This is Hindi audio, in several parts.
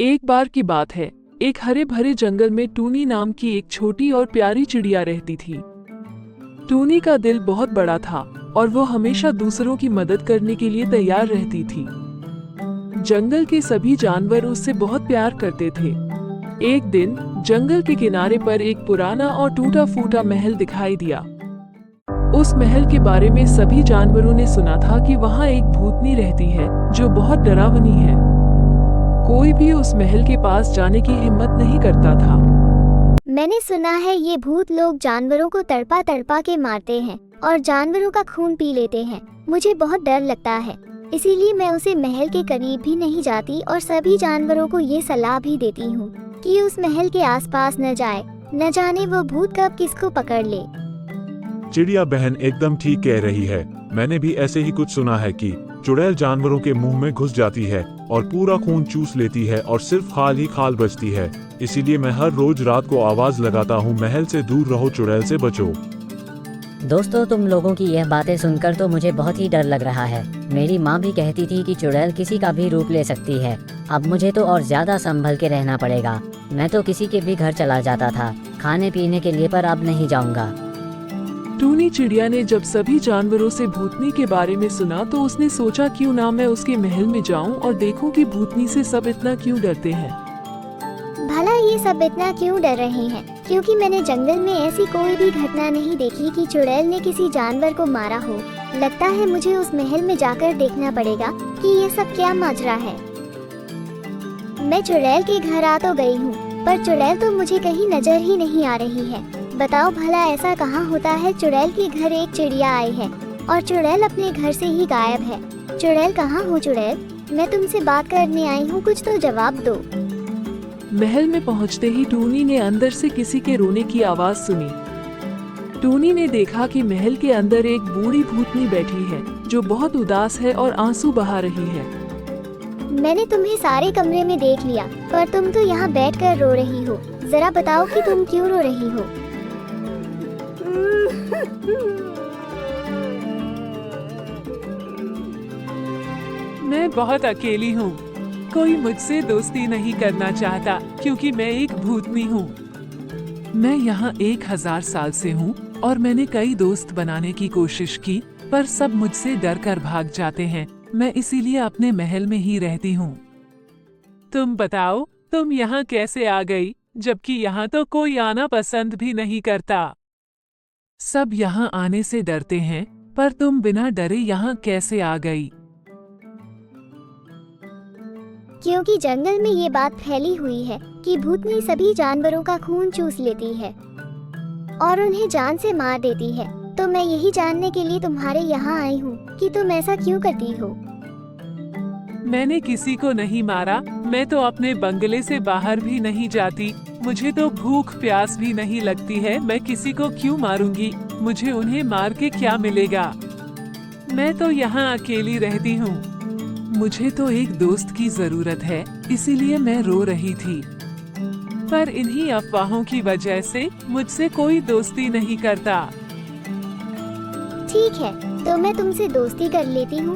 एक बार की बात है, एक हरे भरे जंगल में टूनी नाम की एक छोटी और प्यारी चिड़िया रहती थी। टूनी का दिल बहुत बड़ा था और वो हमेशा दूसरों की मदद करने के लिए तैयार रहती थी। जंगल के सभी जानवर उससे बहुत प्यार करते थे। एक दिन जंगल के किनारे पर एक पुराना और टूटा फूटा महल दिखाई दिया। उस महल के बारे में सभी जानवरों ने सुना था कि वहाँ एक भूतनी रहती है जो बहुत डरावनी है। कोई भी उस महल के पास जाने की हिम्मत नहीं करता था। मैंने सुना है ये भूत लोग जानवरों को तड़पा तड़पा के मारते हैं और जानवरों का खून पी लेते हैं। मुझे बहुत डर लगता है, इसीलिए मैं उसे महल के करीब भी नहीं जाती और सभी जानवरों को ये सलाह भी देती हूँ कि उस महल के आसपास न जाए। न जाने वो भूत कब किसको पकड़ ले। चिड़िया बहन एकदम ठीक कह रही है। मैंने भी ऐसे ही कुछ सुना है कि चुड़ैल जानवरों के मुंह में घुस जाती है और पूरा खून चूस लेती है और सिर्फ खाल ही खाल बचती है। इसीलिए मैं हर रोज रात को आवाज लगाता हूँ, महल से दूर रहो, चुड़ैल से बचो। दोस्तों, तुम लोगों की यह बातें सुनकर तो मुझे बहुत ही डर लग रहा है। मेरी माँ भी कहती थी कि चुड़ैल किसी का भी रूप ले सकती है। अब मुझे तो और ज्यादा संभल के रहना पड़ेगा। मैं तो किसी के भी घर चला जाता था खाने पीने के लिए, पर अब नहीं जाऊंगा। टूनी चिड़िया ने जब सभी जानवरों से भूतनी के बारे में सुना तो उसने सोचा, क्यों ना मैं उसके महल में जाऊं और देखूं कि भूतनी से सब इतना क्यों डरते हैं। भला ये सब इतना क्यों डर रहे हैं? क्योंकि मैंने जंगल में ऐसी कोई भी घटना नहीं देखी कि चुड़ैल ने किसी जानवर को मारा हो। लगता है मुझे उस महल में जाकर देखना पड़ेगा कि ये सब क्या माजरा है। मैं चुड़ैल के घर आ तो गई हूँ, पर चुड़ैल तो मुझे कहीं नजर ही नहीं आ रही है। बताओ भला ऐसा कहाँ होता है? चुड़ैल के घर एक चिड़िया आई है और चुड़ैल अपने घर से ही गायब है। चुड़ैल कहाँ हो? चुड़ैल, मैं तुमसे बात करने आई हूँ, कुछ तो जवाब दो। महल में पहुंचते ही टूनी ने अंदर से किसी के रोने की आवाज सुनी। टूनी ने देखा कि महल के अंदर एक बूढ़ी भूतनी बैठी है जो बहुत उदास है और आंसू बहा रही है। मैंने तुम्हें सारे कमरे में देख लिया, पर तुम तो यहाँ बैठकर रो रही हो। जरा बताओ कि तुम क्यों रो रही हो? मैं बहुत अकेली हूँ। कोई मुझसे दोस्ती नहीं करना चाहता क्योंकि मैं एक भूतनी हूँ। मैं यहाँ 1000 साल से हूँ और मैंने कई दोस्त बनाने की कोशिश की, पर सब मुझसे डर कर भाग जाते हैं। मैं इसीलिए अपने महल में ही रहती हूँ। तुम बताओ, तुम यहाँ कैसे आ गई, जबकि यहाँ तो कोई आना पसंद भी नहीं करता। सब यहाँ आने से डरते हैं, पर तुम बिना डरे यहाँ कैसे आ गई? क्योंकि जंगल में ये बात फैली हुई है कि भूतनी सभी जानवरों का खून चूस लेती है और उन्हें जान से मार देती है। तो मैं यही जानने के लिए तुम्हारे यहाँ आई हूँ कि तुम ऐसा क्यों करती हो। मैंने किसी को नहीं मारा। मैं तो अपने बंगले से बाहर भी नहीं जाती। मुझे तो भूख प्यास भी नहीं लगती है। मैं किसी को क्यों मारूंगी? मुझे उन्हें मार के क्या मिलेगा? मैं तो यहाँ अकेली रहती हूँ। मुझे तो एक दोस्त की जरूरत है, इसीलिए मैं रो रही थी। पर इन्हीं अफवाहों की वजह से मुझसे कोई दोस्ती नहीं करता। ठीक है, तो मैं तुमसे दोस्ती कर लेती हूँ।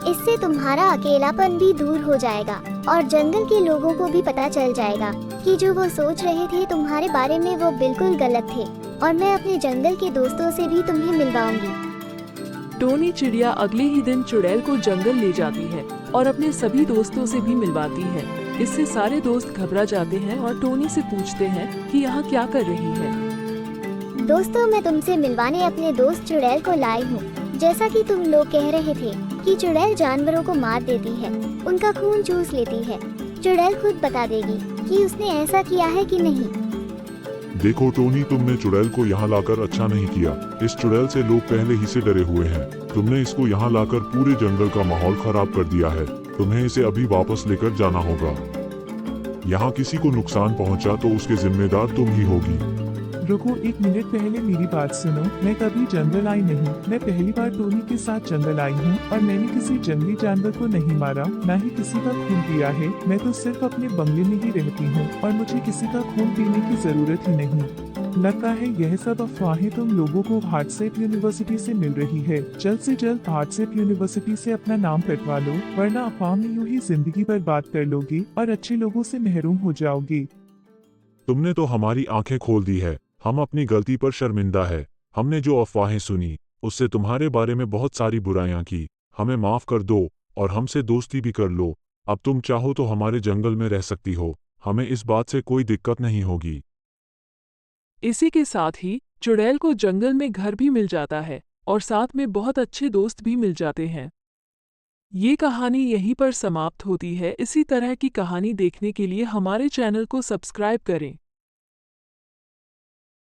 इससे तुम्हारा अकेलापन भी दूर हो जाएगा और जंगल के लोगों को भी पता चल जाएगा कि जो वो सोच रहे थे तुम्हारे बारे में वो बिल्कुल गलत थे। और मैं अपने जंगल के दोस्तों से भी तुम्हें मिलवाऊंगी। टोनी चिड़िया अगले ही दिन चुड़ैल को जंगल ले जाती है और अपने सभी दोस्तों से भी मिलवाती है। इससे सारे दोस्त घबरा जाते हैं और टोनी से पूछते हैं कि यहाँ क्या कर रही है। दोस्तों, मैं तुमसे मिलवाने अपने दोस्त चुड़ैल को लाई हूँ। जैसा कि तुम लोग कह रहे थे कि चुड़ैल जानवरों को मार देती है, उनका खून चूस लेती है। चुड़ैल खुद बता देगी कि उसने ऐसा किया है कि नहीं। देखो टोनी, तुमने चुड़ैल को यहाँ लाकर अच्छा नहीं किया। इस चुड़ैल से लोग पहले ही से डरे हुए हैं। तुमने इसको यहाँ लाकर पूरे जंगल का माहौल खराब कर दिया है। तुम्हें इसे अभी वापस लेकर जाना होगा। यहाँ किसी को नुकसान पहुँचा तो उसके जिम्मेदार तुम ही होगी। रुको, एक मिनट पहले मेरी बात सुनो। मैं कभी जंगल आई नहीं। मैं पहली बार टोनी के साथ जंगल आई हूँ और मैंने किसी जंगली जानवर को नहीं मारा, न ही किसी का खून पिया है। मैं तो सिर्फ अपने बंगले में ही रहती हूँ और मुझे किसी का खून पीने की जरूरत ही नहीं। लगता है यह सब अफवाहें तुम लोगों को व्हाट्सएप यूनिवर्सिटी से मिल रही है। जल्द से जल्द व्हाट्सएप यूनिवर्सिटी से अपना नाम कटवा लो, वरना अफवाह में यूं ही जिंदगी बर्बाद कर लोगे और अच्छे लोगों से महरूम हो जाओगे। तुमने तो हमारी आंखें खोल दी है। हम अपनी गलती पर शर्मिंदा है। हमने जो अफवाहें सुनी उससे तुम्हारे बारे में बहुत सारी बुराइयां की। हमें माफ कर दो और हमसे दोस्ती भी कर लो। अब तुम चाहो तो हमारे जंगल में रह सकती हो। हमें इस बात से कोई दिक्कत नहीं होगी। इसी के साथ ही चुड़ैल को जंगल में घर भी मिल जाता है और साथ में बहुत अच्छे दोस्त भी मिल जाते हैं। ये कहानी यहीं पर समाप्त होती है। इसी तरह की कहानी देखने के लिए हमारे चैनल को सब्सक्राइब करें।